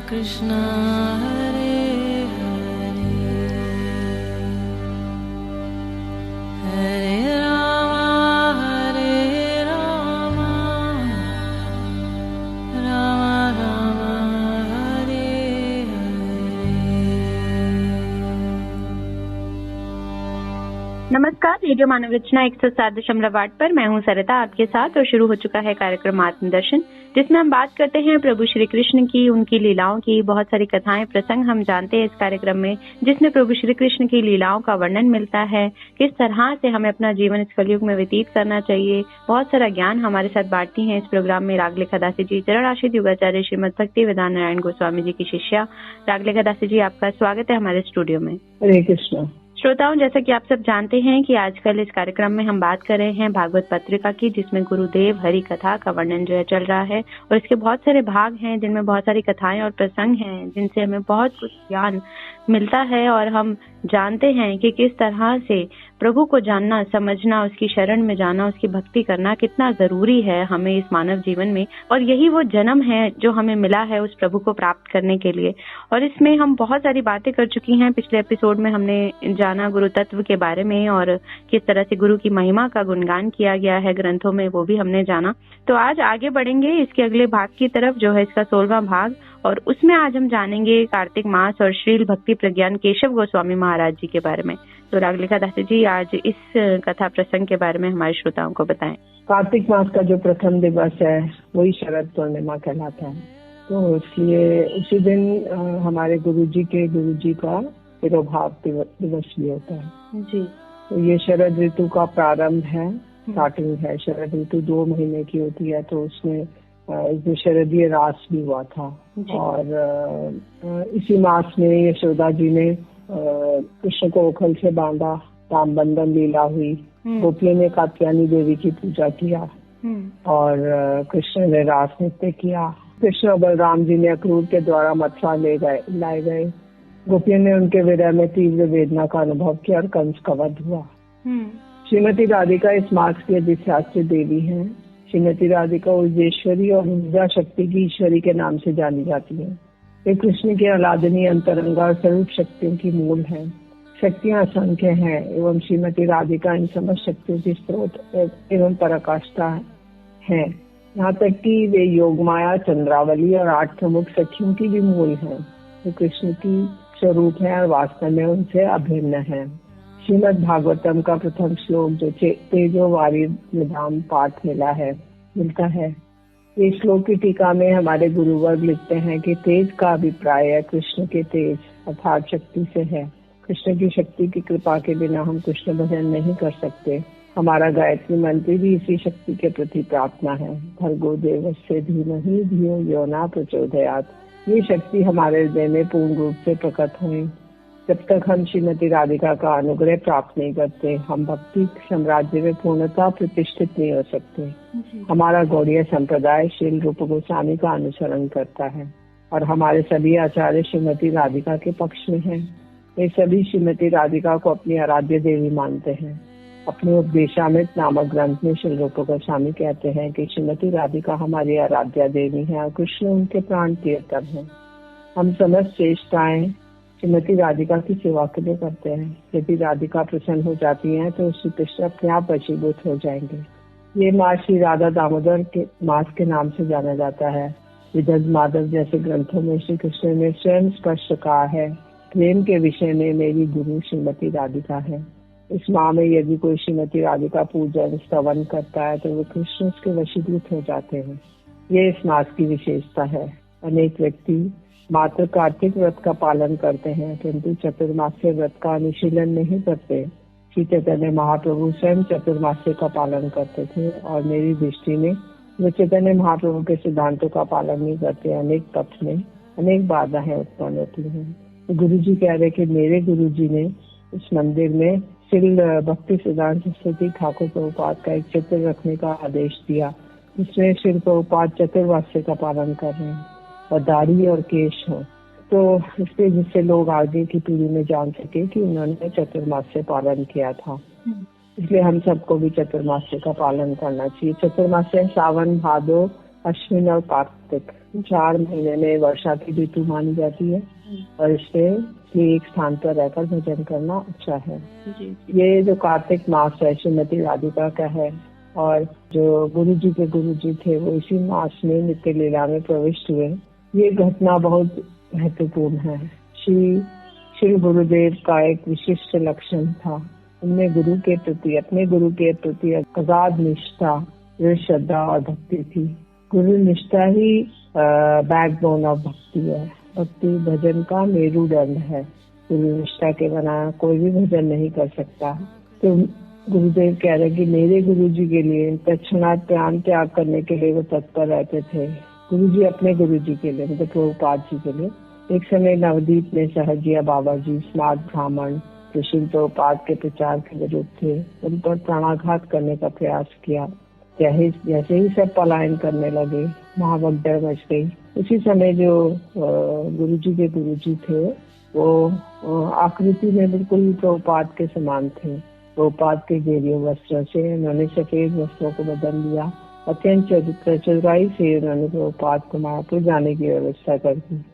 कृष्णा हरे हरे हरे राम राम राम हरे हरे। नमस्कार, रेडियो मानव रचना 107.8 पर मैं हूं सरिता आपके साथ और शुरू हो चुका है कार्यक्रम आत्मदर्शन, जिसमें हम बात करते हैं प्रभु श्री कृष्ण की, उनकी लीलाओं की। बहुत सारी कथाएं, प्रसंग हम जानते हैं इस कार्यक्रम में, जिसमें प्रभु श्री कृष्ण की लीलाओं का वर्णन मिलता है, किस तरह से हमें अपना जीवन इस कलयुग में व्यतीत करना चाहिए। बहुत सारा ज्ञान हमारे साथ बांटती हैं इस प्रोग्राम में रागलेखा दासी जी, चरण आश्रित योगाचार्य श्रीमद भक्ति वेदांत नारायण गोस्वामी जी की शिष्या रागलेखा दासी जी। आपका स्वागत है हमारे स्टूडियो में। हरे कृष्ण। श्रोताओं, जैसा कि आप सब जानते हैं कि आजकल इस कार्यक्रम में हम बात कर रहे हैं भागवत पत्रिका की, जिसमें गुरुदेव हरि कथा का वर्णन जो है चल रहा है, और इसके बहुत सारे भाग हैं जिनमें बहुत सारी कथाएं और प्रसंग हैं जिनसे हमें बहुत कुछ ज्ञान मिलता है, और हम जानते हैं कि किस तरह से प्रभु को जानना, समझना, उसकी शरण में जाना, उसकी भक्ति करना कितना जरूरी है हमें इस मानव जीवन में। और यही वो जन्म है जो हमें मिला है उस प्रभु को प्राप्त करने के लिए। और इसमें हम बहुत सारी बातें कर चुकी हैं। पिछले एपिसोड में हमने जाना गुरु तत्व के बारे में और किस तरह से गुरु की महिमा का गुणगान किया गया है ग्रंथों में, वो भी हमने जाना। तो आज आगे बढ़ेंगे इसके अगले भाग की तरफ, जो है इसका 16वां भाग, और उसमें आज हम जानेंगे कार्तिक मास और श्रील भक्ति प्रज्ञान केशव गोस्वामी महाराज जी के बारे में। तो रागलेखा दासी जी, आज इस कथा प्रसंग के बारे में हमारे श्रोताओं को बताएं। कार्तिक मास का जो प्रथम दिवस है वही शरद पूर्णिमा कहलाता है, तो इसलिए उसी दिन हमारे गुरुजी का तिरोभाव दिवस भी होता है जी। तो ये शरद ऋतु का प्रारंभ है, स्टार्टिंग है। शरद ऋतु 2 महीने की होती है, तो उसमें इसमें शरदीय रास भी हुआ था। और इसी मास में यशोदा जी ने कृष्ण को ओखल से बांधा, राम बंधन लीला हुई। गोपियों ने कात्यायनी देवी की पूजा किया और कृष्ण ने रास नृत्य किया। कृष्ण और बलराम जी ने अक्रूर के द्वारा मथुरा लाए गए। गोपियों ने उनके विरह में तीव्र वेदना का अनुभव किया और कंस का वध हुआ। श्रीमती राधिका इस मास की अधिष्ठात्री देवी हैं। श्रीमती राधिका उर्जेश्वरी और ऊर्जा शक्ति की ईश्वरी के नाम से जानी जाती है। वे कृष्ण के अलादनीय अंतरंगा और स्वरूप शक्तियों की मूल है। शक्तियां असंख्य हैं एवं श्रीमती राधिका इन समस्त शक्तियों की स्रोत एवं पराकाष्ठा है। यहाँ तक कि वे योगमाया, चंद्रावली और 8 प्रमुख सखियों की भी मूल है। वे कृष्ण की स्वरूप है और वास्तव में उनसे अभिन्न है। श्रीमद् भागवतम का प्रथम श्लोक जो तेजो वारी निधाम पाठ मिलता है। इस श्लोक की टीका में हमारे गुरुवर्ग लिखते हैं कि तेज का अभिप्राय कृष्ण के तेज अर्थात शक्ति से है। कृष्ण की शक्ति की कृपा के बिना हम कृष्ण भजन नहीं कर सकते। हमारा गायत्री मंत्र भी इसी शक्ति के प्रति प्रार्थना है। भर्गो देवस्य धीमहि धियो यो न प्रचोदयात्। ये शक्ति हमारे हृदय में पूर्ण रूप से प्रकट हुई। जब तक हम श्रीमती राधिका का अनुग्रह प्राप्त नहीं करते, हम भक्ति साम्राज्य में पूर्णता प्रतिष्ठित नहीं हो सकते। हमारा गौड़ीय संप्रदाय श्रील रूप गोस्वामी का अनुसरण करता है और हमारे सभी आचार्य श्रीमती राधिका के पक्ष में हैं। वे सभी श्रीमती राधिका को अपनी आराध्य देवी मानते हैं। अपने उपदेशामृत नामक ग्रंथ में श्रील रूप गोस्वामी कहते हैं कि श्रीमती राधिका हमारी आराध्या देवी है और कृष्ण उनके प्राण तीर्थम है। हम समस्त चेष्टाएं श्रीमती राधिका की सेवा के लिए करते हैं। यदि राधिका प्रसन्न हो जाती हैं तो श्री कृष्ण अपने आप वशीभूत हो जाएंगे। ये मास श्री राधा दामोदर के मास के नाम से जाना जाता है। विदर्भ माधव जैसे ग्रंथों में श्री कृष्ण ने स्वयं स्पष्ट कहा है, प्रेम के विषय में मेरी गुरु श्रीमती राधिका है। इस माह में यदि कोई श्रीमती राधिका पूजन स्तवन करता है तो वे कृष्ण उसके वशीभूत हो जाते हैं। ये इस मास की विशेषता है। अनेक व्यक्ति मात्र कार्तिक व्रत का पालन करते हैं किंतु चतुर्मास्य व्रत का अनुशीलन नहीं करते। श्री चैतन्य महाप्रभु स्वयं चतुर्मास्य का पालन करते थे और मेरी दृष्टि में वे चैतन्य महाप्रभु के सिद्धांतों का पालन नहीं करते। अनेक पथ में अनेक बाधाएं उत्पन्न होती हैं। गुरु जी कह रहे कि मेरे गुरु जी ने इस मंदिर में श्रील भक्ति सिद्धांत सरस्वती ठाकुर प्रभुपाद का एक चित्र रखने का आदेश दिया, जिसमें श्रील प्रभुपाद चतुर्मास्य का पालन कर रहे हैं और दाढ़ी और केश हो, तो इसलिए जिससे लोग आगे की पीढ़ी में जान सके कि उन्होंने चतुर्मास्य पालन किया था। इसलिए हम सबको भी चतुर्मास्य का पालन करना चाहिए। चतुर्मास्य सावन, भादो, अश्विन और कार्तिक 4 महीने में वर्षा की ऋतु मानी जाती है और इसलिए एक स्थान पर रहकर भजन करना अच्छा है। ये जो कार्तिक मास है श्रीमती राधिका का है और जो गुरुजी के गुरुजी थे वो इसी मास में नित्य लीला में प्रविष्ट हुए। ये घटना बहुत महत्वपूर्ण है। श्री गुरुदेव का एक विशिष्ट लक्षण था, उनमें गुरु के प्रति अपने गुरु के प्रति अगाध निष्ठा, श्रद्धा और भक्ति थी। गुरु निष्ठा ही बैकबोन ऑफ भक्ति है। भक्ति भजन का मेरुदंड है। गुरु निष्ठा के बिना कोई भी भजन नहीं कर सकता। तो गुरुदेव कह रहे कि मेरे गुरुजी के लिए तत्क्षणात प्राण त्याग करने के लिए वो तत्पर रहते थे। गुरुजी अपने गुरुजी के लिए मतलब प्रभुपाद जी के लिए। एक समय नवदीप में सहजिया बाबा जी स्मार्ट ब्राह्मण जो श्रील प्रभुपाद के प्रचार के विरुद्ध थे उन पर प्राणाघात करने का प्रयास किया। जैसे ही सब पलायन करने लगे महाभगदड़ मच गई। उसी समय जो गुरुजी के गुरुजी थे वो आकृति में बिल्कुल प्रभुपाद के समान थे। प्रभुपाद के गेरियो वस्त्र से उन्होंने सफेद वस्त्रों को बदल लिया। अत्यंत चतुराई से उन्होंने प्रभुपाद को मायापुर जाने की व्यवस्था कर दी।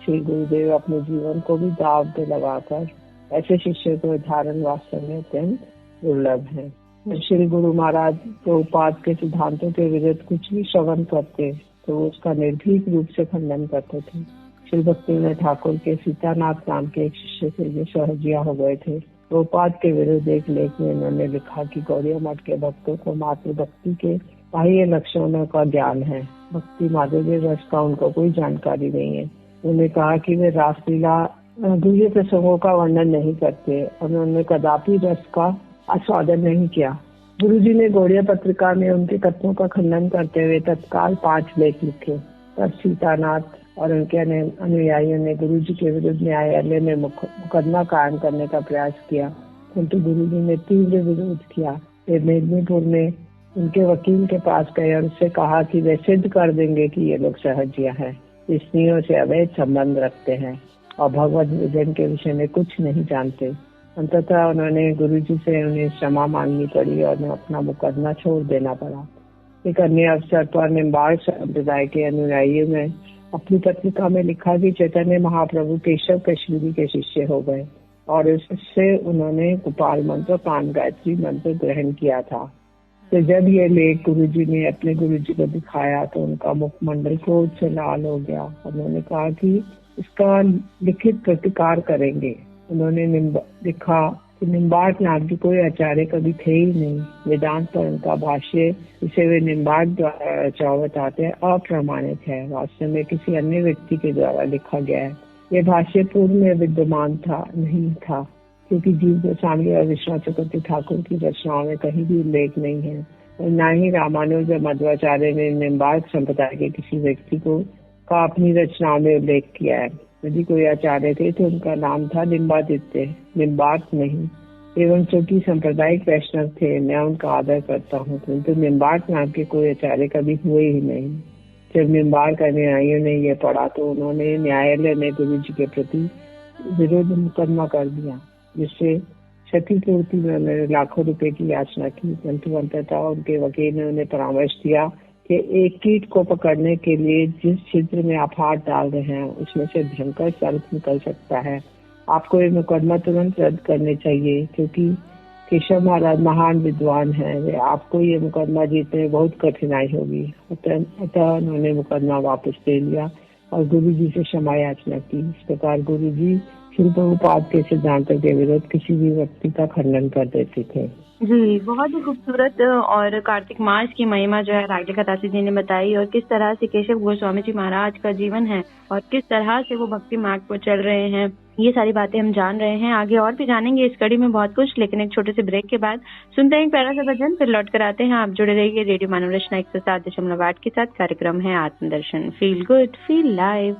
श्री गुरुदेव अपने जीवन को भी दाव पे लगाकर ऐसे शिष्य को धारण वास्तव में अत्यंत दुर्लभ है। श्री गुरु महाराज प्रभुपाद के सिद्धांतों के विरुद्ध कुछ भी श्रवण करते तो उसका निर्भीक रूप से खंडन करते थे। श्री भक्तिविनोद ठाकुर के सीतानाथ नाम के एक शिष्य थे जो सहजिया हो गए थे। प्रभुपाद के विरुद्ध एक लेख में उन्होंने लिखा कि गौड़िया मठ के भक्तों को मात्र भक्ति के बाह्य लक्षणों का ज्ञान है, भक्ति माधुर्य रस का उनको कोई जानकारी नहीं है। उन्होंने कहा कि वे रासलीला गुह्य प्रसंगों का वर्णन नहीं करते और उन्होंने कदापि रस का आस्वादन नहीं किया। गुरुजी ने गौड़िया पत्रिका में उनके कथनों का खंडन करते हुए तत्काल 5 लेख लिखे। तब सीतानाथ और उनके अनुयायियों ने गुरुजी के विरुद्ध न्यायालय में मुकदमा कायम करने का प्रयास किया, किंतु गुरुजी ने तीव्र विरोध किया। वे मेदिनीपुर में उनके वकील के पास गए और उससे कहा कि वे सिद्ध कर देंगे कि ये लोग सहजिया है, स्त्रियों से अवैध संबंध रखते हैं और भगवत विजन के विषय में कुछ नहीं जानते। अंततः उन्होंने गुरुजी से उन्हें क्षमा मांगनी पड़ी और अपना मुकदमा छोड़ देना पड़ा। एक अन्य अवसर पर निम्बार्क संप्रदाय के अनुयायियों ने अपनी पत्रिका में लिखा कि चैतन्य महाप्रभु केशव कश्मीरी के शिष्य हो गए और इससे उन्होंने गोपाल मंत्र प्राण गायत्री मंत्र ग्रहण किया था। तो जब ये लेख गुरुजी ने अपने गुरुजी को दिखाया तो उनका मुखमंडल क्रोध से लाल हो गया। उन्होंने कहा कि इसका लिखित प्रतिकार करेंगे। उन्होंने लिखा कि निम्बार्क नाम की कोई आचार्य कभी थे ही नहीं। वेदांत पर उनका भाष्य जिसे वे निम्बार्क द्वारा रचा बताते हैं अप्रमाणित है, वास्तव में किसी अन्य व्यक्ति के द्वारा लिखा गया है। यह भाष्य पूर्व में विद्यमान नहीं था क्योंकि जीव गोस्वामी और विश्वनाथ चक्रवर्ती ठाकुर की रचनाओं में कहीं भी उल्लेख नहीं है और न ही रामानुज और मध्वाचार्य ने निम्बार्क संप्रदाय के किसी व्यक्ति का अपनी रचनाओं में उल्लेख किया है। यदि कोई आचार्य थे तो उनका नाम था निम्बादित्य, निम्बार्क नहीं। एवं चूंकि सांप्रदायिक वैष्णव थे मैं उनका आदर करता हूँ, किंतु निम्बार्क नाम के कोई आचार्य कभी हुए ही नहीं। जब निम्बार्क अनुयायियों ने यह पढ़ा तो उन्होंने न्यायालय में गुरुजी के प्रति विरोध मुकदमा कर दिया, जिससे क्षतिपूर्ति में उन्होंने लाखों रुपए की याचना की। परंतु अंततः उनके वकील ने उन्हें परामर्श दिया कि एक कीट को पकड़ने के लिए जिस छिद्र में आप हाथ डाल रहे हैं उसमें से भयंकर सर्प निकल सकता है। आपको ये मुकदमा तुरंत रद्द करने चाहिए क्योंकि केशव महाराज महान विद्वान हैं। वे आपको ये मुकदमा जीतने में बहुत कठिनाई होगी। अतः उन्होंने मुकदमा वापस ले लिया और गुरुजी से क्षमा याचना की। इस प्रकार गुरुजी श्री प्रभुपाद के सिद्धांतों के विरुद्ध किसी भी व्यक्ति का खंडन कर देते थे। जी, बहुत ही खूबसूरत और कार्तिक मास की महिमा जो है रागिका दासी जी ने बताई और किस तरह से केशव गोस्वामी जी महाराज का जीवन है और किस तरह से वो भक्ति मार्ग पर चल रहे हैं। ये सारी बातें हम जान रहे हैं। आगे और भी जानेंगे इस कड़ी में बहुत कुछ, लेकिन एक छोटे से ब्रेक के बाद सुनते हैं एक प्यारा सा भजन, फिर लौट कर आते हैं। आप जुड़े रहिए रेडियो मानव रचना 107.8 के साथ। कार्यक्रम है आत्मदर्शन, फील गुड फील लाइव।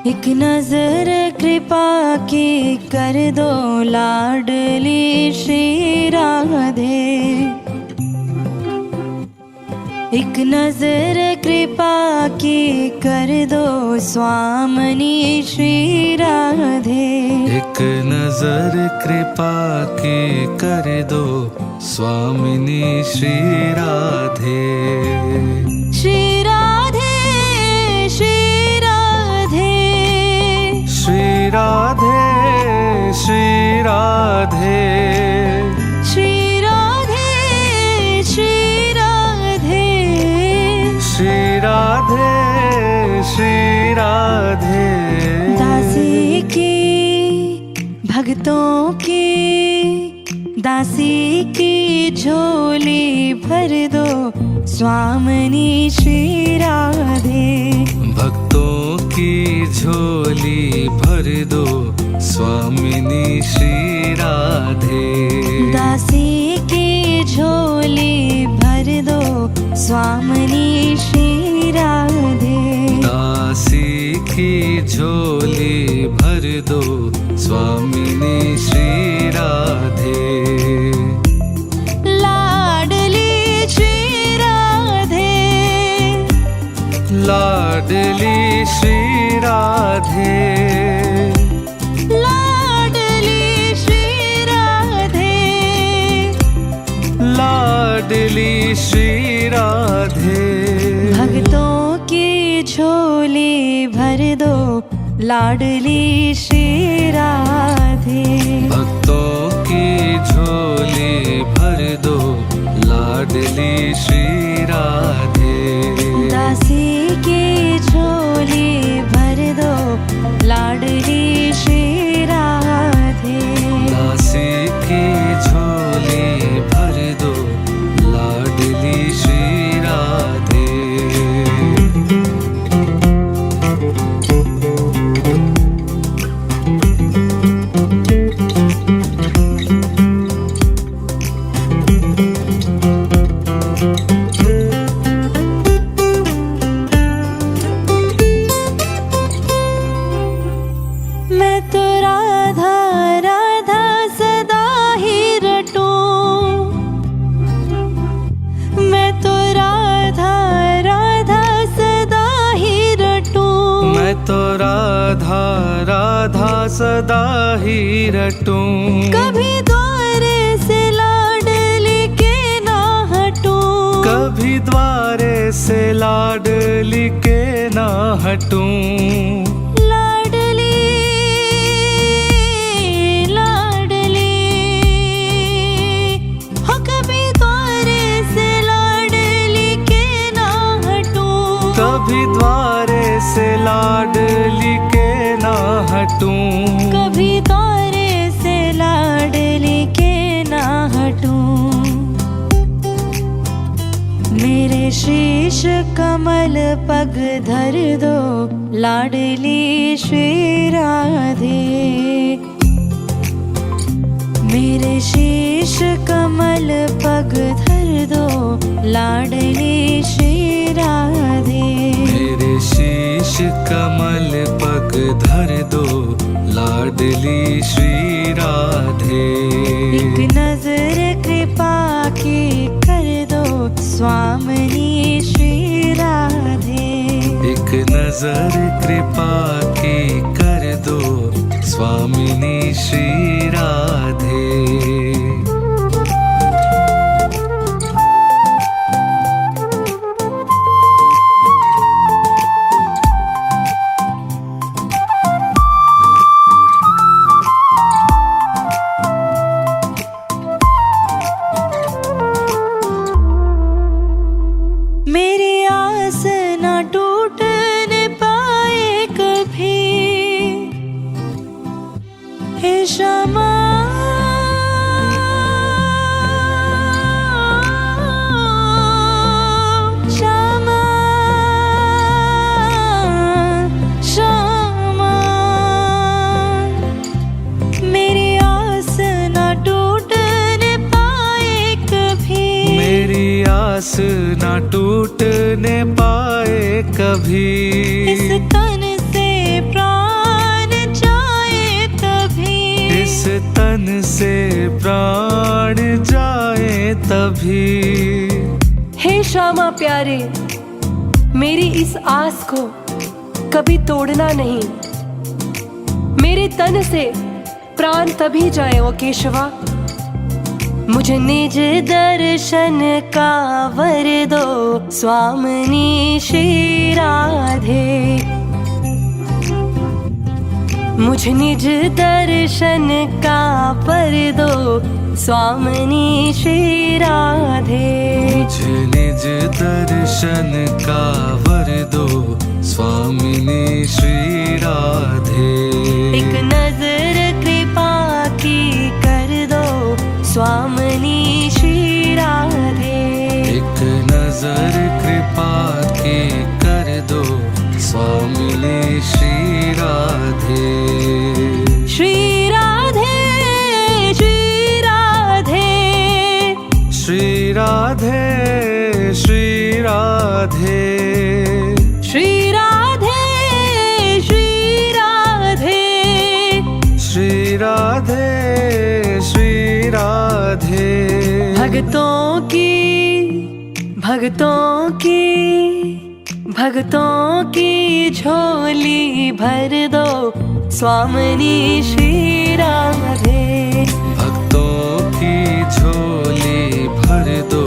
एक नजर कृपा की कर दो लाडली श्री राधे, एक नजर कृपा की कर दो स्वामिनी श्री राधे। एक नजर कृपा की कर दो स्वामिनी श्री राधे। श्री राधे श्री राधे श्री राधे श्री राधे श्री राधे श्री राधे श्री राधे श्री राधे। दासी की भक्तों की दासी की झोली भर दो स्वामिनी श्री राधे। भक्तों की झोली भर दो स्वामिनी श्री राधे। दासी की झोली भर दो स्वामिनी श्री राधे। दासी की झोली भर दो स्वामिनी श्री राधे। लाडली श्री राधे लाडली श्री राधे लाडली श्री राधे लाडली श्री राधे। भक्तों की झोली भर दो लाडली श्री राधे। भक्तों की झोली भर दो लाडली श्री राधे। दासी की झोली भर दो लाडली श्री राधे। दासी की झोली भर दो लाडली श्री राधे। मैं तो राधा राधा सदा ही रटूं। मैं तो राधा राधा सदा ही रटूं। मैं तो राधा राधा सदा ही रटूं। कभी द्वारे से लाडली के ना हटूं। कभी द्वारे से लाडली के ना हटूं। लाडली लाडली हो कभी द्वारे से लाडली के ना हटूं। कभी द्वारे से लाडली के ना हटूं। कभी द्वारे से लाडली के ना हटूं। मेरे शीश कमल पग धर दो लाडली श्री राधे। मेरे शीश कमल पग धर दो लाडली श्री राधे। मेरे शीश कमल पग धर दो लाडली श्री राधे। एक नजर कृपा की कर दो स्वामिनी श्री राधे। एक नजर कृपा की कर दो स्वामिनी श्री राधे। मेरी आस ना टूटने पाए कभी। हे श्यामा श्यामा श्यामा। मेरी आस ना टूटने पाए कभी। मेरी आस ना टूटने पाए कभी। इस तन से प्राण जाए तभी। इस तन से प्राण जाए तभी। हे श्यामा प्यारे, मेरी इस आस को कभी तोड़ना नहीं। मेरे तन से प्राण तभी जाए ओ केशवा, मुझे निज दर्शन का वर दो स्वामिनी श्री राधे। मुझे निज दर्शन का वर दो स्वामिनी श्री राधे। मुझे निज दर्शन का वर दो स्वामिनी श्री राधे। एक नजर कृपा की कर दो स्वामिनी श्री राधे। एक नजर कृपा की कर दो स्वामिनी श्री राधे। श्री राधे श्री राधे श्री राधे श्री राधे श्री राधे श्री राधे श्री राधे श्री राधे। भक्तों की भक्तों की भक्तों की झोली भर दो स्वामिनी श्री राधे। भक्तों की झोली भर दो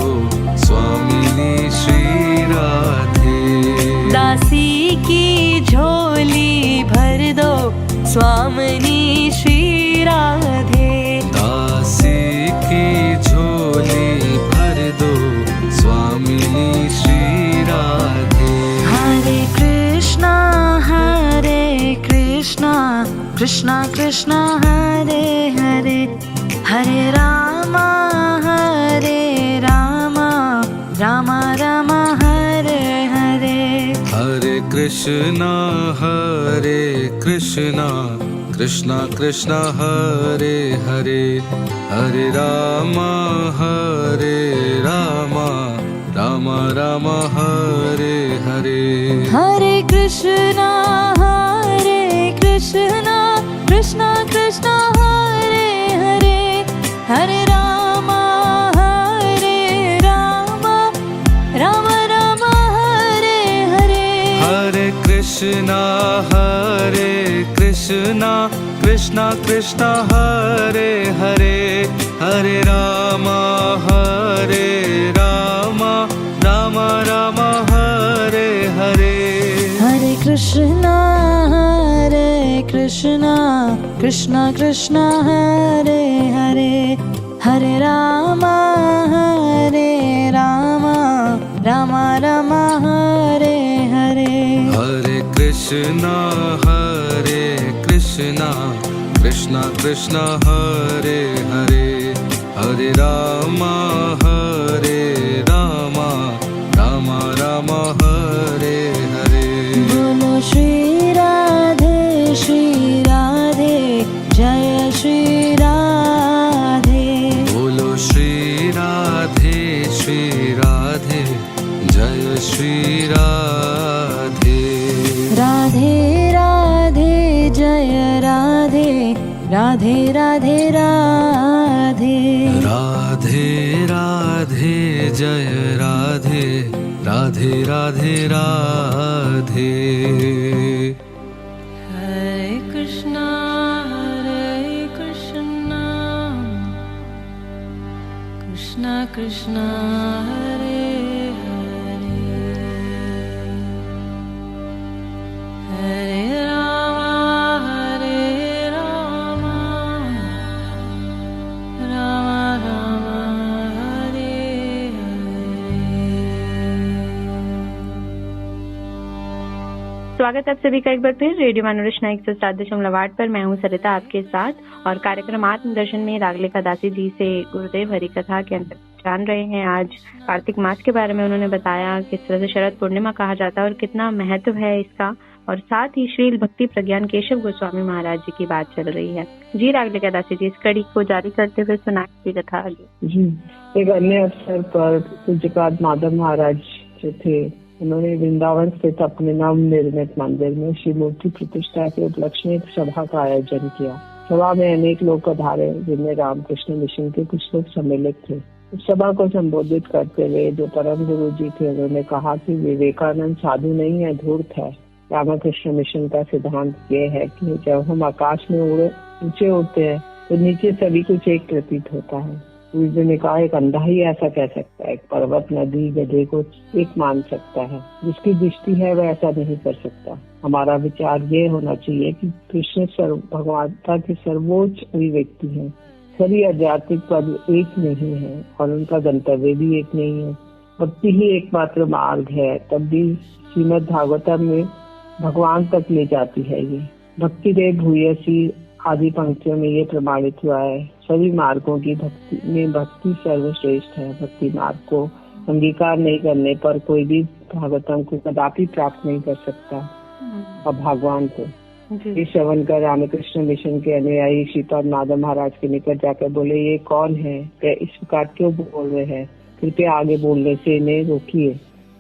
स्वामिनी श्री राधे। दासी की झोली भर दो स्वामिनी श्री राधे। दासी की झोली भर दो स्वामिनी श्री राधे। हरे कृष्णा कृष्णा कृष्णा हरे हरे, हरे रामा रामा रामा हरे हरे। हरे कृष्णा कृष्णा कृष्णा हरे हरे, हरे रामा रामा रामा हरे हरे। हरे कृष्णा कृष्णा कृष्णा हरे हरे, हरे रामा रामा रामा हरे हरे। हरे कृष्णा कृष्णा कृष्णा हरे हरे, हरे रामा रामा रामा हरे हरे। हरे कृष्णा कृष्णा कृष्णा हरे हरे, हरे रामा रामा रामा हरे हरे। हरे कृष्णा कृष्णा कृष्णा हरे हरे, हरे रामा रामा रामा हरे हरे। बोलो श्री राधे जय श्री राधे। बोलो श्री राधे जय श्री राधे। राधे राधे जय राधे, राधे राधे राधे। राधे राधे जय राधे, राधे राधे राधे। हरे कृष्णा कृष्णा कृष्णा हरे हरे, हरे रामा रामा रामा हरे स्वागत है आप सभी का एक बार फिर रेडियो मनोरंजन 107.8 पर। मैं हूं सरिता आपके साथ और कार्यक्रम आत्मदर्शन में रागलिका दासी जी से गुरुदेव हरि कथा के अंतर्गत जान रहे हैं। आज कार्तिक मास के बारे में उन्होंने बताया किस तरह से शरद पूर्णिमा कहा जाता है और कितना महत्व है इसका, और साथ ही श्री भक्ति प्रज्ञान केशव गोस्वामी महाराज जी की बात चल रही है। जी रागलिका दासी जी, इस कड़ी को जारी करते हुए सुनाई कथा आगे। जी, एक अन्य अवसर पर पूज्यपाद माधव महाराज जो थे, उन्होंने वृंदावन स्थित अपने नव निर्मित मंदिर में श्री मूर्ति प्रतिष्ठा के उपलक्ष्य में एक सभा का आयोजन किया। सभा में अनेक लोग पधारे, जिनमें रामकृष्ण मिशन के कुछ लोग सम्मिलित थे। इस सभा को संबोधित करते हुए जो परम गुरु जी थे उन्होंने कहा कि विवेकानंद साधु नहीं है, धूर्त है। रामकृष्ण मिशन का सिद्धांत ये है कि जब हम आकाश में ऊंचे उड़ते हैं तो नीचे सभी कुछ एक प्रतीत होता है। गुरु ने कहा एक अंधा ही ऐसा कह सकता है, एक पर्वत नदी गधे को एक मान सकता है, जिसकी दृष्टि है वह ऐसा नहीं कर सकता। हमारा विचार ये होना चाहिए कि कृष्ण भगवानता की सर्वोच्च अभिव्यक्ति है। सभी आध्यात्मिक पद एक नहीं है और उनका गंतव्य भी एक नहीं है। भक्ति ही एकमात्र मार्ग है, तब भी श्रीमद् भागवतम में भगवान तक ले जाती है। ये भक्ति रे भूयसी आदि पंक्तियों में ये प्रमाणित हुआ है। सभी मार्गों की भक्ति सर्वश्रेष्ठ है। भक्ति मार्ग को अंगीकार नहीं करने पर कोई भी भागवतम को कदापि प्राप्त नहीं कर सकता और भगवान को। इस श्रवण कर रामकृष्ण मिशन के अनुयायी श्रीपाद माधव महाराज के निकट जाकर बोले, ये कौन है, क्या इस प्रकार क्यों बोल रहे हैं, कृपया आगे बोलने से इन्हें रोकिए।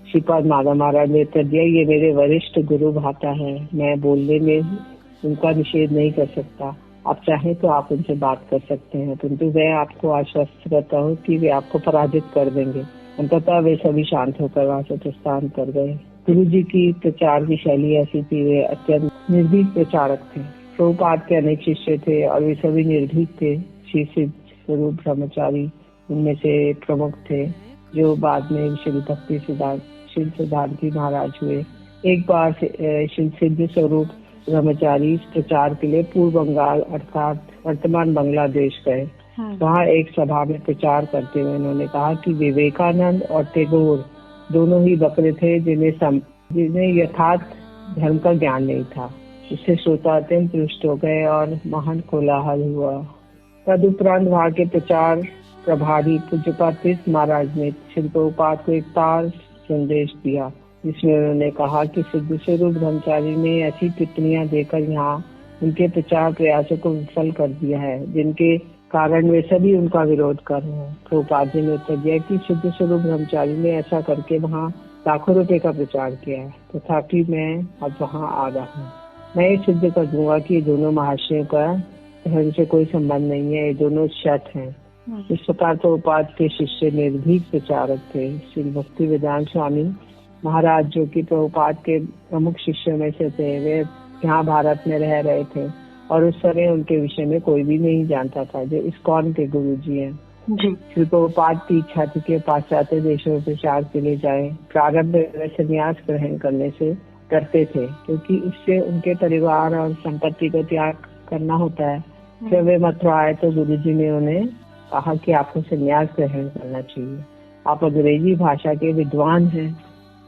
श्रीपाद माधव महाराज ने उत्तर दिया, ये मेरे वरिष्ठ गुरु भाता है, मैं बोलने में उनका निषेध नहीं कर सकता। आप चाहें तो आप उनसे बात कर सकते हैं, परंतु मैं आपको आश्वस्त करता हूँ कि वे आपको पराजित कर देंगे। अंततः वे सभी शांत होकर वहाँ से प्रस्थान कर गए। गुरु जी की प्रचार की शैली ऐसी थी, वे अत्यंत निर्भीक प्रचारक थे। प्रभुपाद के अनेक शिष्य थे और वे सभी निर्भीक थे। श्री सिद्ध स्वरूप ब्रह्मचारी उनमें से प्रमुख थे, जो बाद में श्री भक्ति सिद्धांती महाराज हुए। एक बार श्री सिद्ध स्वरूप ब्रह्मचारी प्रचार के लिए पूर्व बंगाल अर्थात वर्तमान बांग्लादेश गए। वहाँ एक सभा में प्रचार करते हुए उन्होंने कहा कि विवेकानंद और टैगोर दोनों ही बकरे थे जिन्हें यथार्थ धर्म का ज्ञान नहीं था। इससे श्रोता अत्यंत रुष्ट हो गए और महान कोलाहल हुआ। तदुपरांत वहाँ के प्रचार प्रभारी पूज्यपाद तीर्थ महाराज ने श्री प्रभुपाद को एक तार संदेश दिया, जिसमें उन्होंने कहा कि सिद्ध स्वरूप ब्रह्मचारी ने ऐसी टिप्पणियां देकर यहाँ उनके प्रचार प्रयासों को विफल कर दिया है, जिनके कारण वे सभी उनका विरोध कर रहे हैं। प्रभुपाद जी ने उत्तर दिया कि सिद्ध स्वरूप ब्रह्मचारी ने ऐसा करके वहाँ लाखों रुपए का प्रचार किया है, तथापि मैं अब वहाँ आ रहा हूँ। मैं ये सिद्ध कर दूंगा कि ये दोनों महाशयों का धर्म से कोई संबंध नहीं है, ये दोनों शठ हैं। इस प्रकार प्रभुपाद के शिष्य निर्भीक प्रचारक थे। श्री भक्ति वेदांत स्वामी महाराज, जो कि प्रभुपाद के प्रमुख शिष्यों में से थे, वे यहाँ भारत में रह रहे थे और उस समय उनके विषय में कोई भी नहीं जानता था, जो इस्कॉन के गुरु जी हैं। श्री प्रभुपाद की इच्छा थी कि पाश्चात्य देशों में प्रचार के लिए जाए। प्रारंभ में संन्यास ग्रहण करने से डरते थे, क्योंकि इससे उनके परिवार और संपत्ति को त्याग करना होता है। जब वे मथुरा आए तो गुरु जी ने उन्हें कहा कि आपको संन्यास ग्रहण करना चाहिए। आप अंग्रेजी भाषा के विद्वान हैं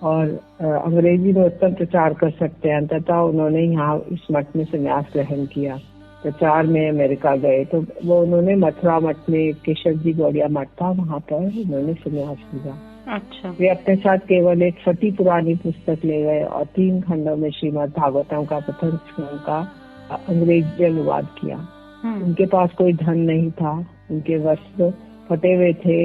और अंग्रेजी में उत्तम प्रचार कर सकते हैं। अंततः उन्होंने यहाँ इस मठ में संन्यास ग्रहण किया। प्रचार में अमेरिका गए तो उन्होंने मथुरा मठ में केशव जी गौड़िया मठ था, वहाँ पर उन्होंने संन्यास लिया। अच्छा। वे अपने साथ केवल एक फटी पुरानी पुस्तक ले गए और 3 खंडों में श्रीमद् भागवतम का प्रथम स्कंद का अंग्रेजी अनुवाद किया। उनके पास कोई धन नहीं था, उनके वस्त्र फटे हुए थे।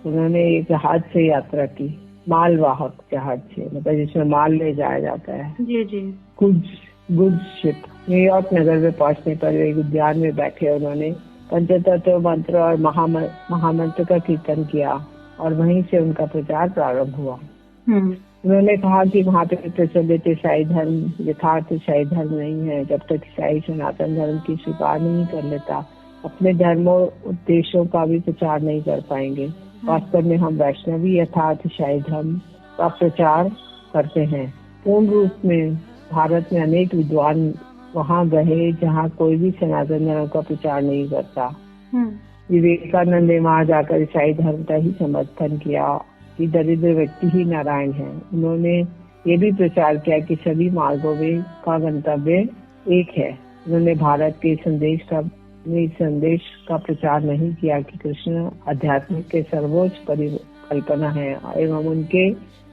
उन्होंने एक जहाज से यात्रा की, मालवाहक जहाज से, मतलब जिसमें माल ले जाया जाता है। जी। Goods ship. न्यूयॉर्क नगर में पहुंचने पर एक उद्यान में बैठे उन्होंने पंचतत्व मंत्र और महामंत्र का कीर्तन किया और वहीं से उनका प्रचार प्रारंभ हुआ। उन्होंने कहा कि वहाँ पे प्रचलित ईसाई धर्म यथार्थ ईसाई धर्म नहीं है। जब तक ईसाई सनातन धर्म की स्वीकार नहीं कर लेता, अपने धर्मों उद्देश्यों का भी प्रचार नहीं कर पाएंगे। वास्तव में हम वैष्णवी यथार्थ ईसाई धर्म का प्रचार करते हैं। पूर्ण रूप में भारत में अनेक विद्वान वहाँ गए जहाँ कोई भी सनातन धर्म का प्रचार नहीं करता। विवेकानंद ने वहाँ जाकर ईसाई धर्म का ही समर्थन किया कि दरिद्र व्यक्ति ही नारायण है। उन्होंने ये भी प्रचार किया कि सभी मार्गों में का गंतव्य एक है। उन्होंने भारत के संदेश का प्रचार नहीं किया कि कृष्ण आध्यात्मिक के सर्वोच्च परिकल्पना है एवं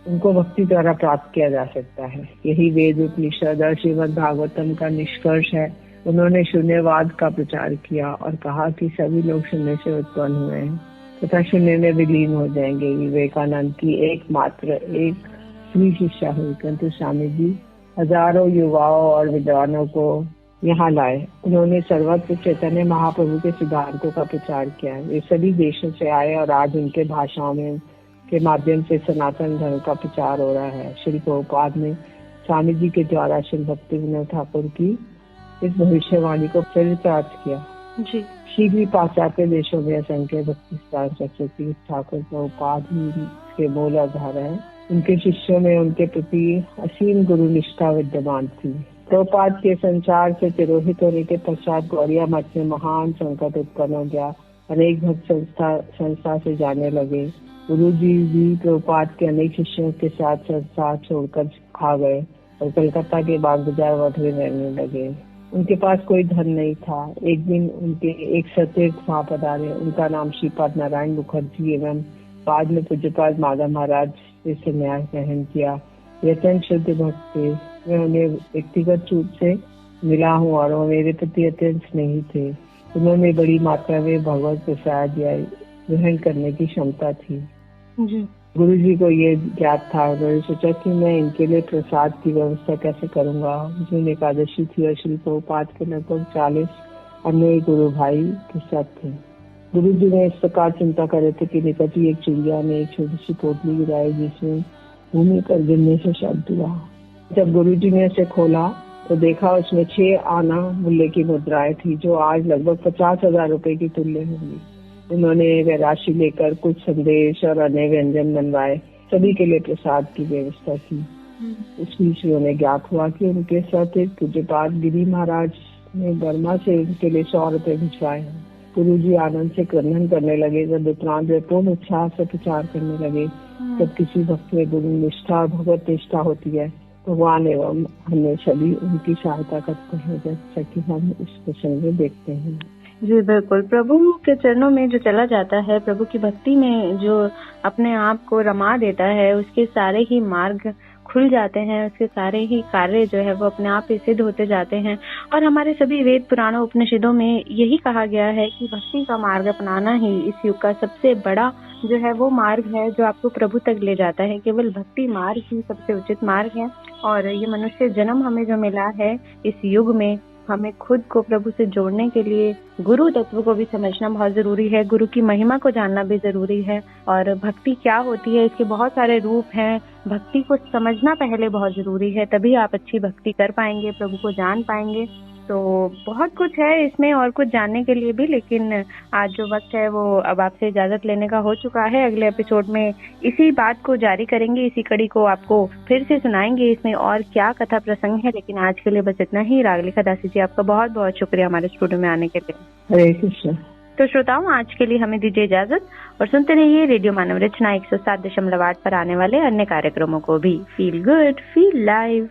उनको भक्ति द्वारा प्राप्त किया जा सकता है। यही वेद उपनिषद और श्रीमद् भागवतम का निष्कर्ष है। उन्होंने शून्यवाद का प्रचार किया और कहा कि सभी लोग शून्य से उत्पन्न हुए हैं तथा शून्य में विलीन हो जाएंगे। विवेकानंद की एकमात्र एक स्त्री शिष्या हुई, किंतु स्वामी जी हजारों युवाओं और विद्वानों को यहाँ लाए। उन्होंने सर्वत्र चैतन्य महाप्रभु के सिद्धांतों का प्रचार किया। वे सभी देशों से आए और आज उनके भाषाओं में के माध्यम से सनातन धर्म का प्रचार हो रहा है। श्री प्रभुपाद ने स्वामी जी के द्वारा श्री भक्ति विनोद ठाकुर की इस भविष्यवाणी को चरितार्थ किया। जी। शीघ्र ही पाश्चात्य देशों में असंख्य भक्ति सरस्वती ठाकुर प्रभुपाद ही के मूल आधार है। उनके शिष्यों में उनके प्रति असीम गुरु निष्ठा विद्यमान थी। प्रभुपाद के संसार से तिरोहित होने के पश्चात गौड़िया मठ में महान संकट उत्पन्न हो गया। अनेक भक्त संस्था से जाने लगे। गुरु जी भी प्रभुपाद के अनेक शिष्यों के साथ संसार छोड़कर आ गए और कलकत्ता के बाग बाजार मठ में रहने लगे। उनके पास कोई धन नहीं था। एक दिन उनके एक सतीर्थ वहाँ पधारे। उनका नाम श्रीपाद नारायण मुखर्जी एवं बाद में पूज्यपाद माधव महाराज से संन्यास ग्रहण किया। ये अत्यंत शुद्ध भक्त थे। मैं उन्हें व्यक्तिगत रूप से मिला हूँ और वो मेरे प्रति अत्यंत स्नेही थे। उन्होंने बड़ी मात्रा में भगवत प्रसाद या ग्रहण करने की क्षमता थी। गुरु जी को ये ज्ञात था। उन्होंने सोचा कि मैं इनके लिए प्रसाद की व्यवस्था कैसे करूँगा। जून एकादशी थी और श्री प्रभुपाद के लगभग 40 अन्य गुरु भाई के साथ थे। गुरु जी ने इस प्रकार चिंता कर रहे थे कि निकट ही एक चिड़िया ने एक छोटी सी पोटली गिराई जिसमें भूमि पर गिरने से शब्द हुआ। जब गुरु जी ने इसे खोला तो देखा उसमें 6 आना मूल्य की मुद्राएं थी जो आज लगभग 50,000 रुपए की तुल्य होंगी। उन्होंने वह राशि लेकर कुछ संदेश और अन्य व्यंजन बनवाए। सभी के लिए प्रसाद की व्यवस्था की। इस बीच उन्हें ज्ञात हुआ कि उनके साथ एक पूज्यपाद गिरी महाराज ने बर्मा से उनके लिए 100 रुपए भिजवाए हैं। गुरु जी आनंद से क्रंदन करने लगे। जब उपरांत वे पूर्ण उत्साह से प्रचार करने लगे। जब किसी भक्त में गुरु निष्ठा और भगवत निष्ठा होती है भगवान एवं हमें सभी उनकी सहायता करते हैं, जैसा कि हम इस प्रसंग में देखते हैं। जी बिल्कुल। प्रभु के चरणों में जो चला जाता है, प्रभु की भक्ति में जो अपने आप को रमा देता है, उसके सारे ही मार्ग खुल जाते हैं। उसके सारे ही कार्य जो है वो अपने आप ही सिद्ध होते जाते हैं। और हमारे सभी वेद पुराणों उपनिषदों में यही कहा गया है कि भक्ति का मार्ग अपनाना ही इस युग का सबसे बड़ा जो है वो मार्ग है जो आपको प्रभु तक ले जाता है। केवल भक्ति मार्ग ही सबसे उचित मार्ग है। और ये मनुष्य जन्म हमें जो मिला है इस युग में, हमें खुद को प्रभु से जोड़ने के लिए गुरु तत्व को भी समझना बहुत जरूरी है। गुरु की महिमा को जानना भी जरूरी है। और भक्ति क्या होती है, इसके बहुत सारे रूप हैं। भक्ति को समझना पहले बहुत जरूरी है, तभी आप अच्छी भक्ति कर पाएंगे, प्रभु को जान पाएंगे। तो बहुत कुछ है इसमें और कुछ जानने के लिए भी, लेकिन आज जो वक्त है वो अब आपसे इजाजत लेने का हो चुका है। अगले एपिसोड में इसी बात को जारी करेंगे, इसी कड़ी को आपको फिर से सुनाएंगे, इसमें और क्या कथा प्रसंग है। लेकिन आज के लिए बस इतना ही। रागलिका दासी जी, आपका बहुत बहुत शुक्रिया हमारे स्टूडियो में आने के लिए। हरे कृष्ण। तो श्रोताओं, आज के लिए हमें दीजिए इजाजत और सुनते रहिए रेडियो मानव रचना 107.8 पर आने वाले अन्य कार्यक्रमों को भी। Feel good, feel live.